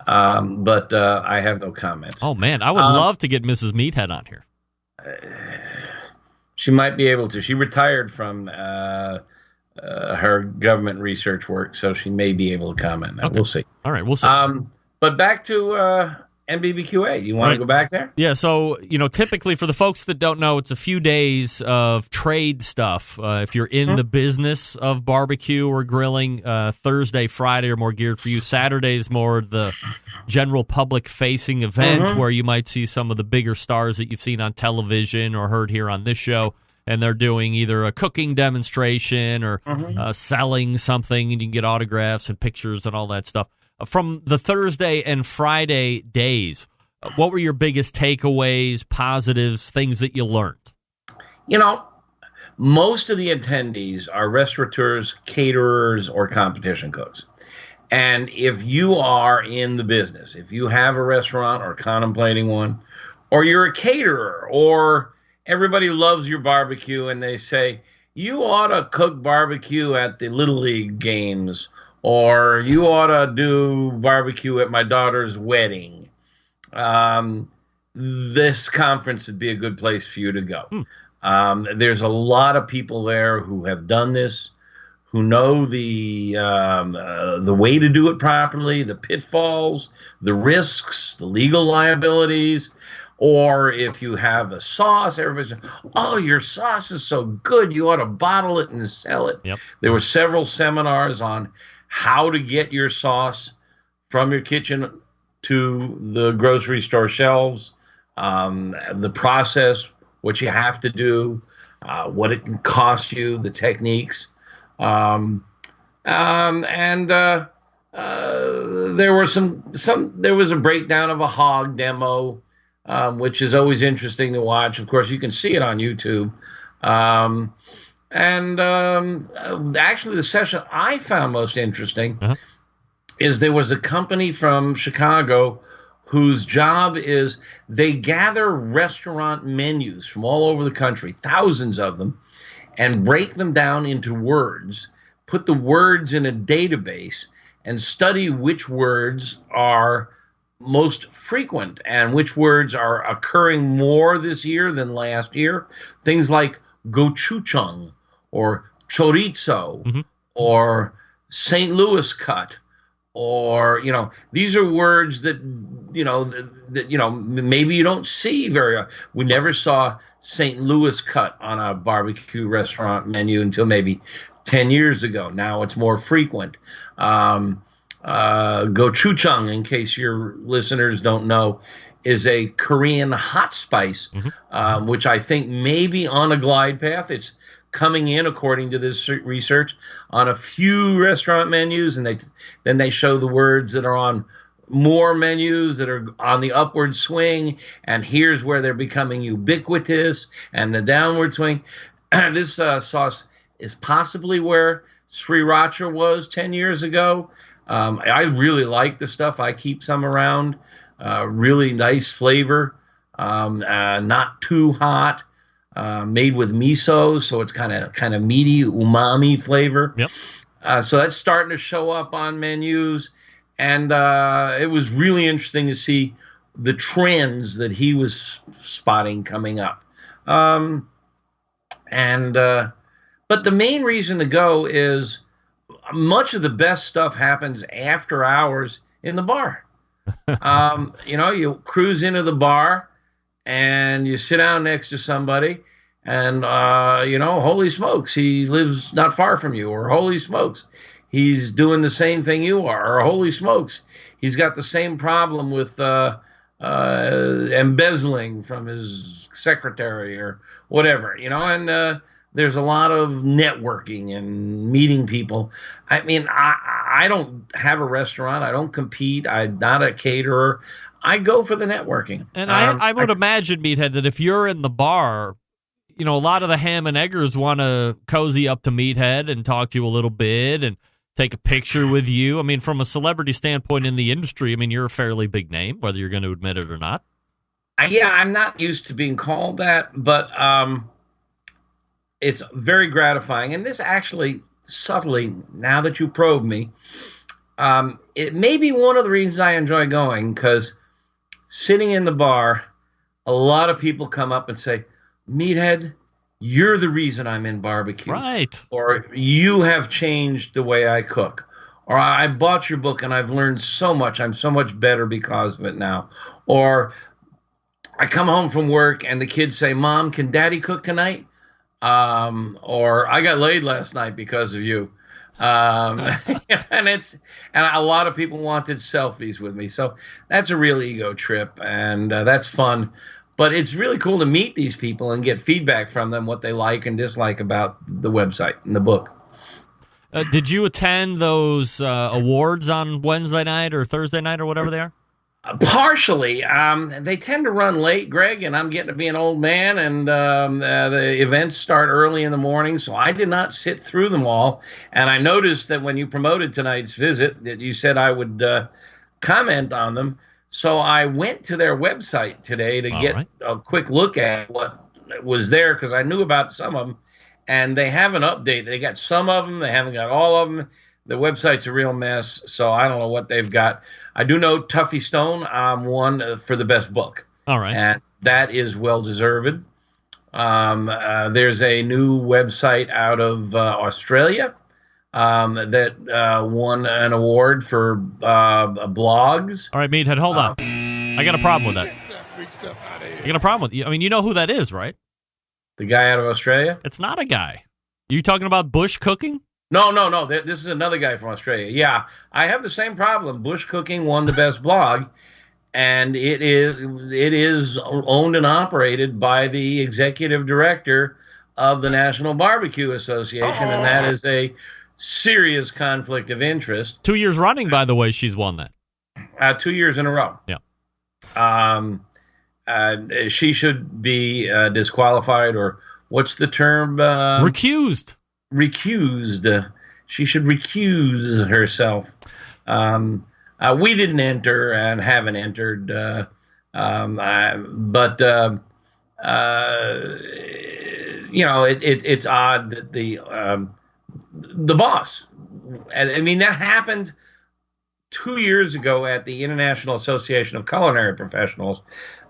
But I have no comments. Oh, man, I would love to get Mrs. Meathead on here. She might be able to. She retired from her government research work, so she may be able to comment now. Okay. We'll see. All right, we'll see. But back to NBBQA. You want to go back there? Yeah, so, typically for the folks that don't know, it's a few days of trade stuff. If you're in the business of barbecue or grilling, Thursday, Friday are more geared for you. Saturday is more the general public-facing event where you might see some of the bigger stars that you've seen on television or heard here on this show. And they're doing either a cooking demonstration or selling something, and you can get autographs and pictures and all that stuff. From the Thursday and Friday days, what were your biggest takeaways, positives, things that you learned? Most of the attendees are restaurateurs, caterers, or competition cooks. And if you are in the business, if you have a restaurant or contemplating one, or you're a caterer, or everybody loves your barbecue and they say, you ought to cook barbecue at the Little League games, or you ought to do barbecue at my daughter's wedding. This conference would be a good place for you to go. There's a lot of people there who have done this, who know the way to do it properly, the pitfalls, the risks, the legal liabilities. Or if you have a sauce, everybody says, oh, your sauce is so good, you ought to bottle it and sell it. Yep. There were several seminars on how to get your sauce from your kitchen to the grocery store shelves, the process, what you have to do, what it can cost you, the techniques. There were there was a breakdown of a hog demo, which is always interesting to watch. Of course, you can see it on YouTube. Actually, the session I found most interesting is there was a company from Chicago whose job is they gather restaurant menus from all over the country, thousands of them, and break them down into words, put the words in a database, and study which words are most frequent and which words are occurring more this year than last year. Things like gochujang or chorizo or St. Louis cut, or these are words that maybe you don't see very. We never saw St. Louis cut on a barbecue restaurant menu until maybe 10 years ago. Now it's more frequent. Gochujang, in case your listeners don't know, is a Korean hot spice, which I think may be on a glide path. It's coming in, according to this research, on a few restaurant menus, and then they show the words that are on more menus that are on the upward swing, and here's where they're becoming ubiquitous, and the downward swing. This sauce is possibly where sriracha was 10 years ago. I really like the stuff. I keep some around. Really nice flavor, not too hot. Made with miso, so it's kind of meaty, umami flavor. Yep. So that's starting to show up on menus, and it was really interesting to see the trends that he was spotting coming up. But the main reason to go is much of the best stuff happens after hours in the bar. You cruise into the bar and you sit down next to somebody, and holy smokes, he lives not far from you, or holy smokes, he's doing the same thing you are, or holy smokes, he's got the same problem with embezzling from his secretary or whatever, and there's a lot of networking and meeting people. I mean, I don't have a restaurant. I don't compete. I'm not a caterer. I go for the networking. And I would imagine, Meathead, that if you're in the bar, a lot of the ham and eggers want to cozy up to Meathead and talk to you a little bit and take a picture with you. I mean, from a celebrity standpoint in the industry, I mean, you're a fairly big name, whether you're going to admit it or not. Yeah, I'm not used to being called that, but it's very gratifying. And this actually, subtly, now that you probe me, it may be one of the reasons I enjoy going, because sitting in the bar, a lot of people come up and say, Meathead, you're the reason I'm in barbecue. Right. Or you have changed the way I cook. Or I bought your book and I've learned so much. I'm so much better because of it now. Or I come home from work and the kids say, Mom, can Daddy cook tonight? Or I got laid last night because of you. And a lot of people wanted selfies with me. So that's a real ego trip, and that's fun. But it's really cool to meet these people and get feedback from them, what they like and dislike about the website and the book. Did you attend those awards on Wednesday night or Thursday night or whatever they are? Partially. They tend to run late, Greg, and I'm getting to be an old man, and the events start early in the morning, so I did not sit through them all. And I noticed that when you promoted tonight's visit, that you said I would comment on them. So I went to their website today to get a quick look at what was there, because I knew about some of them, and they haven't updated. They got some of them. They haven't got all of them. The website's a real mess, so I don't know what they've got. I do know Tuffy Stone won for the best book. All right. And that is well-deserved. There's a new website out of Australia that won an award for blogs. All right, Meathead, hold on. I got a problem with that. I got a problem with you. I mean, you know who that is, right? The guy out of Australia? It's not a guy. You talking about Bush cooking? No. This is another guy from Australia. Yeah, I have the same problem. Bush Cooking won the best blog, and it is owned and operated by the executive director of the National Barbecue Association, and that is a serious conflict of interest. 2 years running, by the way, she's won that. 2 years in a row. Yeah. She should be disqualified, or what's the term? Recused. Recused. She should recuse herself. We didn't enter and haven't entered, but it's odd that the boss. I mean, that happened 2 years ago at the International Association of Culinary Professionals,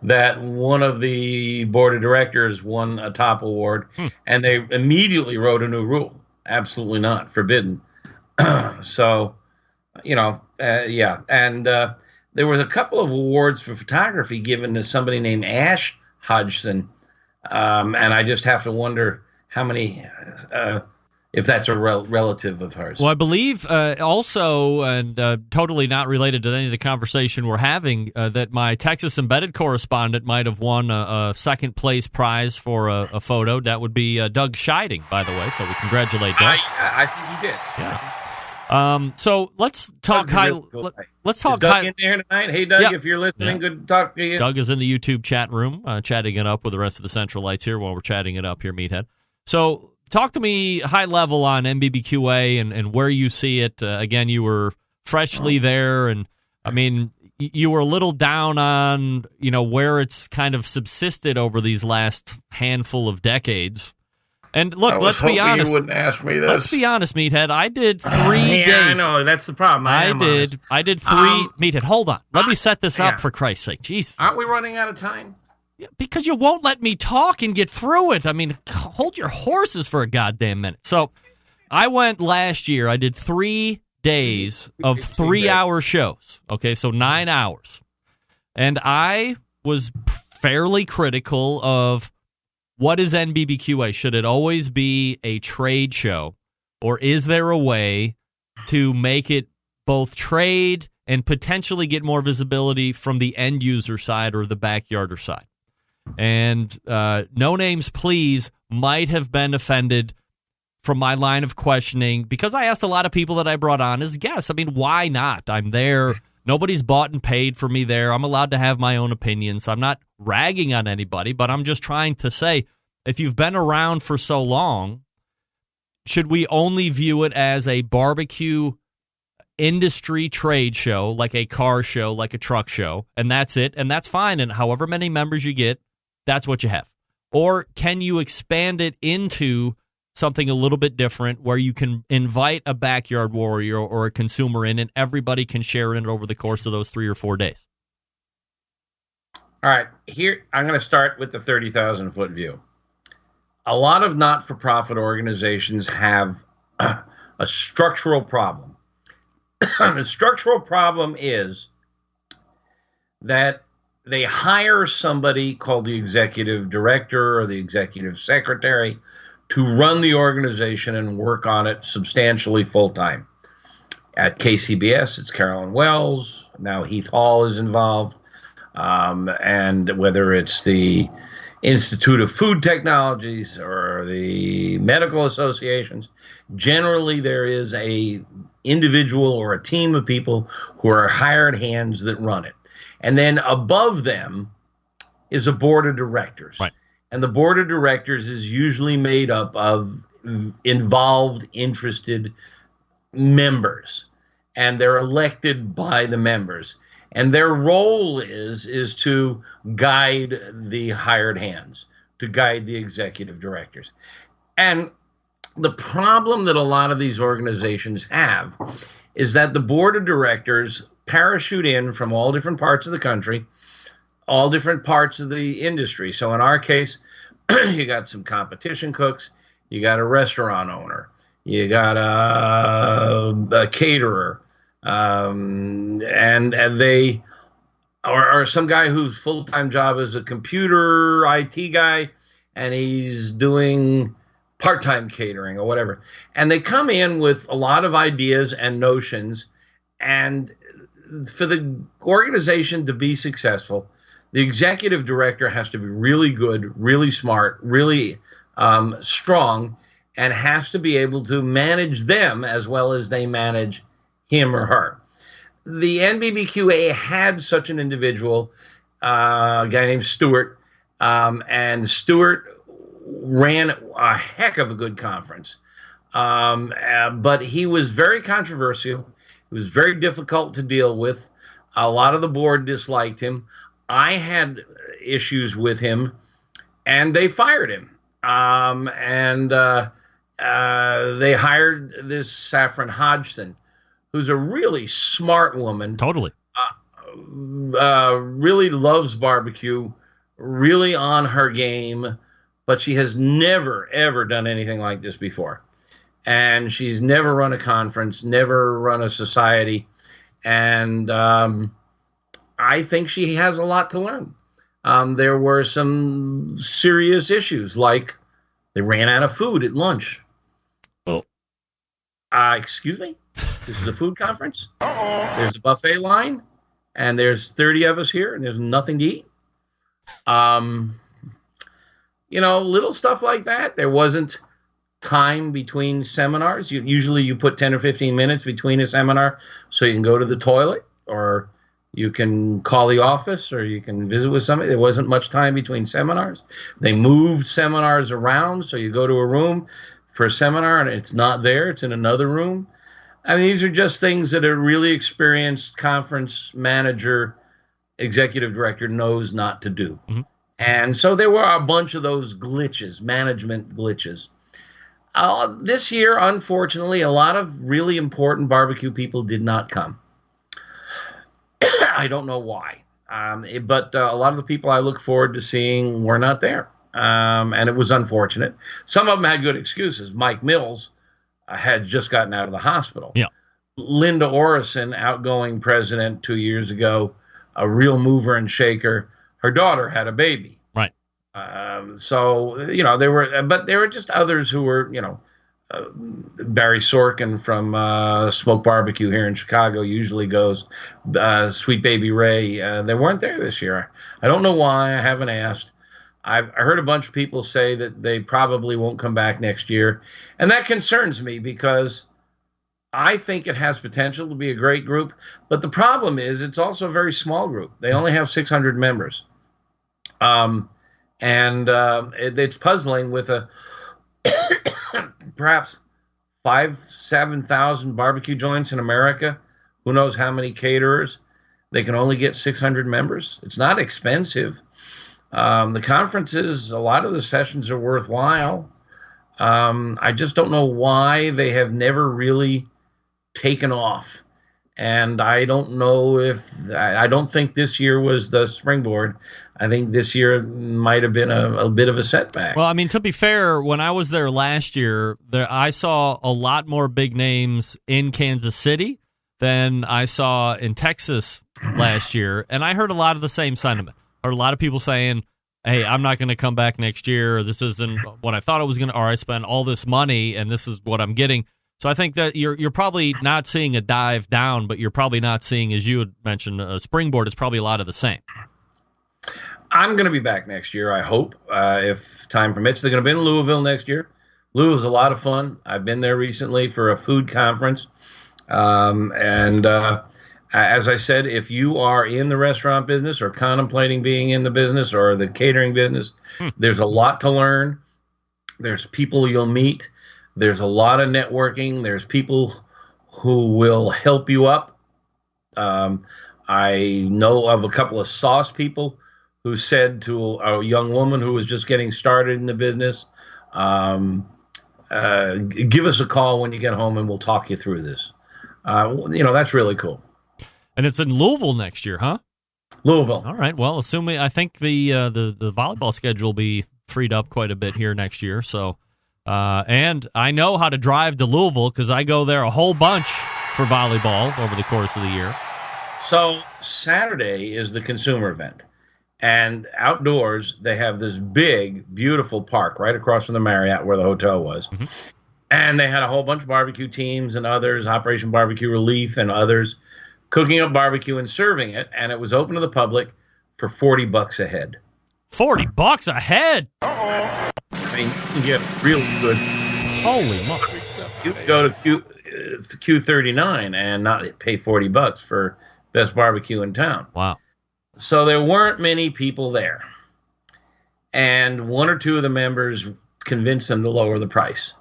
that one of the board of directors won a top award, and they immediately wrote a new rule. Absolutely not. Forbidden. So, yeah. And there was a couple of awards for photography given to somebody named Ash Hodgson, and I just have to wonder how many... if that's a relative of hers. Well, I believe also, and totally not related to any of the conversation we're having, that my Texas Embedded correspondent might have won a second place prize for a photo. That would be Doug Scheiding, by the way, so we congratulate Doug. I think he did. Yeah. So let's talk let's talk is Doug in there tonight? Hey, Doug, if you're listening, good to talk to you. Doug is in the YouTube chat room, chatting it up with the rest of the Central Lights here while we're chatting it up here, Meathead. So talk to me high level on NBBQA and where you see it. Again, you were freshly there, and I mean, you were a little down on where it's kind of subsisted over these last handful of decades. And look, let's be honest. You wouldn't ask me this. Let's be honest, Meathead. I did 3 days. I know that's the problem. I did 3. Meathead, hold on. Let me set this up for Christ's sake. Jeez. Aren't we running out of time? Because you won't let me talk and get through it. I mean, hold your horses for a goddamn minute. So I went last year. I did 3 days of 3-hour shows. Okay, so 9 hours. And I was fairly critical of what is NBBQA. Should it always be a trade show? Or is there a way to make it both trade and potentially get more visibility from the end user side or the backyarder side? And No Names Please might have been offended from my line of questioning because I asked a lot of people that I brought on as guests. I mean, why not? I'm there. Nobody's bought and paid for me there. I'm allowed to have my own opinions. I'm not ragging on anybody, but I'm just trying to say, if you've been around for so long, should we only view it as a barbecue industry trade show, like a car show, like a truck show, and that's it, and that's fine, and however many members you get, that's what you have? Or can you expand it into something a little bit different where you can invite a backyard warrior or a consumer in and everybody can share in it over the course of those 3 or 4 days? All right, here I'm going to start with the 30,000-foot view. A lot of not-for-profit organizations have a structural problem. The structural problem is that they hire somebody called the executive director or the executive secretary to run the organization and work on it substantially full-time. At KCBS, it's Carolyn Wells. Now Heath Hall is involved. And whether it's the Institute of Food Technologies or the medical associations, generally there is a individual or a team of people who are hired hands that run it. And then above them is a board of directors. Right. And the board of directors is usually made up of involved, interested members. And they're elected by the members. And their role is to guide the hired hands, to guide the executive directors. And the problem that a lot of these organizations have is that the board of directors parachute in from all different parts of the country, all different parts of the industry. So in our case, you got some competition cooks, you got a restaurant owner, you got a caterer, and they are some guy whose full-time job is a computer IT guy, and he's doing part-time catering or whatever. And they come in with a lot of ideas and notions. And for the organization to be successful, the executive director has to be really good, really smart, really strong, and has to be able to manage them as well as they manage him or her. The NBBQA had such an individual, a guy named Stewart, and Stewart ran a heck of a good conference. But he was very controversial. He was very difficult to deal with. A lot of the board disliked him. I had issues with him, and they fired him. They hired this Saffron Hodgson, who's a really smart woman. Totally. Really loves barbecue, really on her game, but she has never, ever done anything like this before. And she's never run a conference, never run a society. And I think she has a lot to learn. There were some serious issues, like they ran out of food at lunch. Oh. Excuse me? This is a food conference? There's a buffet line, and there's 30 of us here, and there's nothing to eat. Little stuff like that. There wasn't time between seminars. Usually you put 10 or 15 minutes between a seminar so you can go to the toilet, or you can call the office, or you can visit with somebody. There wasn't much time between seminars. They moved seminars around, so you go to a room for a seminar and it's not there. It's in another room. I mean, these are just things that a really experienced conference manager, executive director knows not to do. Mm-hmm. And so there were a bunch of those glitches, management glitches. This year, unfortunately, a lot of really important barbecue people did not come. I don't know why. But a lot of the people I look forward to seeing were not there. And it was unfortunate. Some of them had good excuses. Mike Mills had just gotten out of the hospital. Yeah. Linda Orison, outgoing president 2 years ago, a real mover and shaker. Her daughter had a baby. Right. There were just others who were, Barry Sorkin from Smoke Barbecue here in Chicago usually goes. Sweet Baby Ray, they weren't there this year. I don't know why. I haven't asked. I heard a bunch of people say that they probably won't come back next year. And that concerns me because I think it has potential to be a great group. But the problem is it's also a very small group. They only have 600 members. It's puzzling with a perhaps 7,000 barbecue joints in America. Who knows how many caterers? They can only get 600 members. It's not expensive. The conferences, a lot of the sessions are worthwhile. I just don't know why they have never really taken off. And I don't know I don't think this year was the springboard. I think this year might have been a bit of a setback. Well, I mean, to be fair, when I was there last year, I saw a lot more big names in Kansas City than I saw in Texas last year. And I heard a lot of the same sentiment. I heard a lot of people saying, hey, I'm not going to come back next year, or this isn't what I thought it was going to, or I spent all this money and this is what I'm getting. So I think that you're probably not seeing a dive down, but you're probably not seeing, as you had mentioned, a springboard. It's probably a lot of the same. I'm going to be back next year, I hope, if time permits. They're going to be in Louisville next year. Louisville's a lot of fun. I've been there recently for a food conference. As I said, if you are in the restaurant business or contemplating being in the business or the catering business, there's a lot to learn. There's people you'll meet. There's a lot of networking. There's people who will help you up. I know of a couple of sauce people who said to a young woman who was just getting started in the business, give us a call when you get home and we'll talk you through this. That's really cool. And it's in Louisville next year, huh? Louisville. All right. Well, I think the volleyball schedule will be freed up quite a bit here next year. So, and I know how to drive to Louisville because I go there a whole bunch for volleyball over the course of the year. So Saturday is the consumer event. And outdoors, they have this big, beautiful park right across from the Marriott where the hotel was. Mm-hmm. And they had a whole bunch of barbecue teams and others, Operation Barbecue Relief and others, cooking up barbecue and serving it. And it was open to the public for $40 a head. $40 a head? I mean, you can get real good. Holy moly. You can go to Q39 and not pay $40 for best barbecue in town. Wow. So there weren't many people there. And one or two of the members convinced them to lower the price.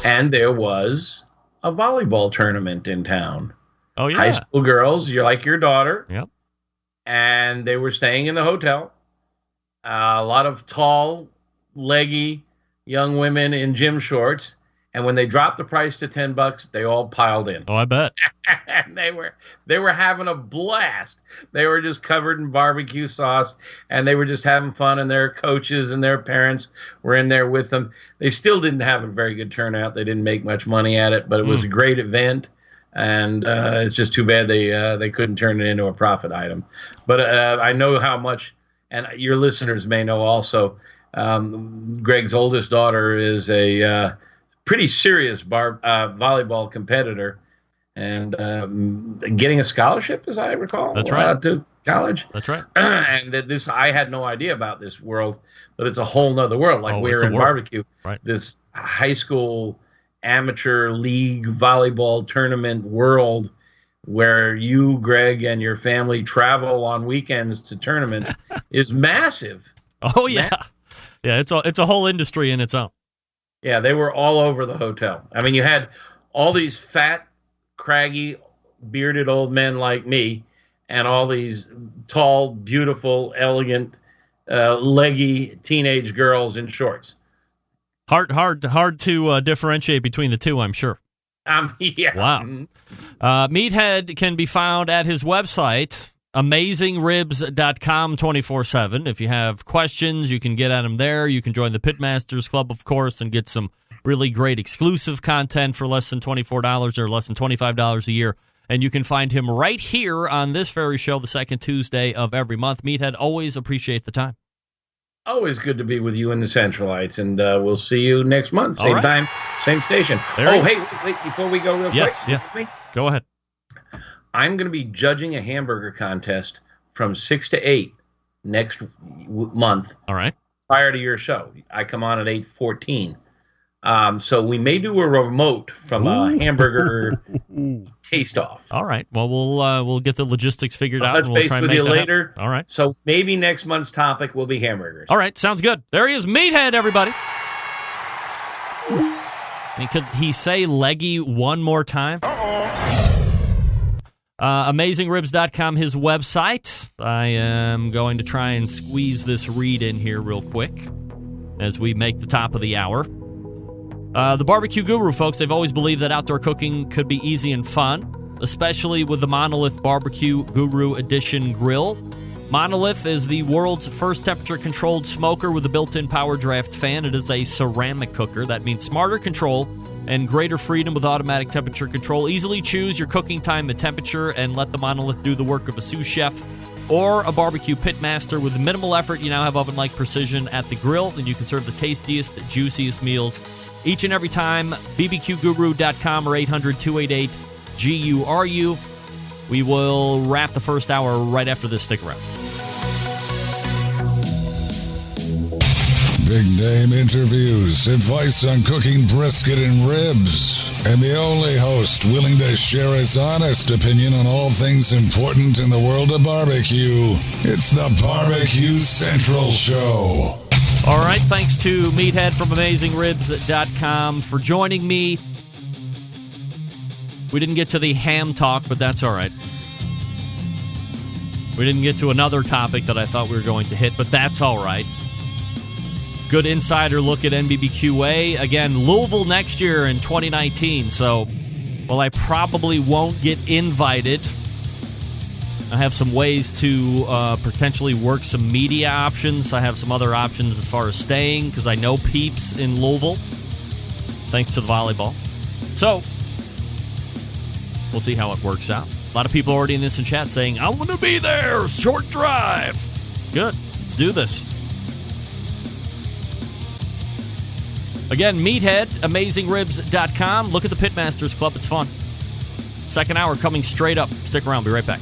And there was a volleyball tournament in town. Oh, yeah. High school girls, you're like your daughter. Yep. And they were staying in the hotel. A lot of tall, leggy young women in gym shorts. And when they dropped the price to $10, they all piled in. Oh, I bet. And they were having a blast. They were just covered in barbecue sauce, and they were just having fun. And their coaches and their parents were in there with them. They still didn't have a very good turnout. They didn't make much money at it, but it was a great event. And it's just too bad they couldn't turn it into a profit item. But I know how much, and your listeners may know also. Greg's oldest daughter is a pretty serious volleyball competitor, and getting a scholarship, as I recall. That's right. To college. That's right. And I had no idea about this world, but it's a whole nother world. Like we're in barbecue, right. This high school amateur league volleyball tournament world where you, Greg, and your family travel on weekends to tournaments is massive. Oh, yeah. Massive. Yeah, it's a whole industry in its own. Yeah, they were all over the hotel. I mean, you had all these fat, craggy, bearded old men like me, and all these tall, beautiful, elegant, leggy teenage girls in shorts. Hard to differentiate between the two, I'm sure. Yeah. Wow. Meathead can be found at his website, AmazingRibs.com 24/7. If you have questions, you can get at him there. You can join the Pitmasters Club, of course, and get some really great exclusive content for less than $24 or less than $25 a year. And you can find him right here on this very show, the second Tuesday of every month. Meathead, always appreciate the time. Always good to be with you in the Centralites, and we'll see you next month. Same time, same station. Hey, wait, before we go real quick. Yes. Go ahead. I'm going to be judging a hamburger contest from 6 to 8 next month. All right. Prior to your show. I come on at 8:14. So we may do a remote from a hamburger taste-off. All right. Well, we'll get the logistics figured out. I'll touch base with you later. All right. So maybe next month's topic will be hamburgers. All right. Sounds good. There he is, Meathead, everybody. And could he say leggy one more time? AmazingRibs.com, his website. I am going to try and squeeze this read in here real quick as we make the top of the hour. The Barbecue Guru, folks, they've always believed that outdoor cooking could be easy and fun, especially with the Monolith Barbecue Guru Edition grill. Monolith is the world's first temperature-controlled smoker with a built-in power draft fan. It is a ceramic cooker. That means smarter control and greater freedom with automatic temperature control. Easily choose your cooking time and temperature and let the Monolith do the work of a sous chef or a barbecue pit master. With minimal effort, you now have oven-like precision at the grill, and you can serve the tastiest, juiciest meals each and every time. bbqguru.com or 800-288-GURU. We will wrap the first hour right after this. Stick around. Big name interviews, advice on cooking brisket and ribs, and the only host willing to share his honest opinion on all things important in the world of barbecue. It's the Barbecue Central Show. All right, thanks to Meathead from AmazingRibs.com for joining me. We didn't get to the ham talk, but that's all right. We didn't get to another topic that I thought we were going to hit, but that's all right. Good insider look at NBBQA. Again, Louisville next year in 2019. So, well, I probably won't get invited. I have some ways to potentially work some media options. I have some other options as far as staying because I know peeps in Louisville, thanks to the volleyball. So, we'll see how it works out. A lot of people already in this chat saying, I want to be there. Short drive. Good. do this. Again, Meathead, AmazingRibs.com. Look at the Pitmasters Club. It's fun. Second hour coming straight up. Stick around. Be right back.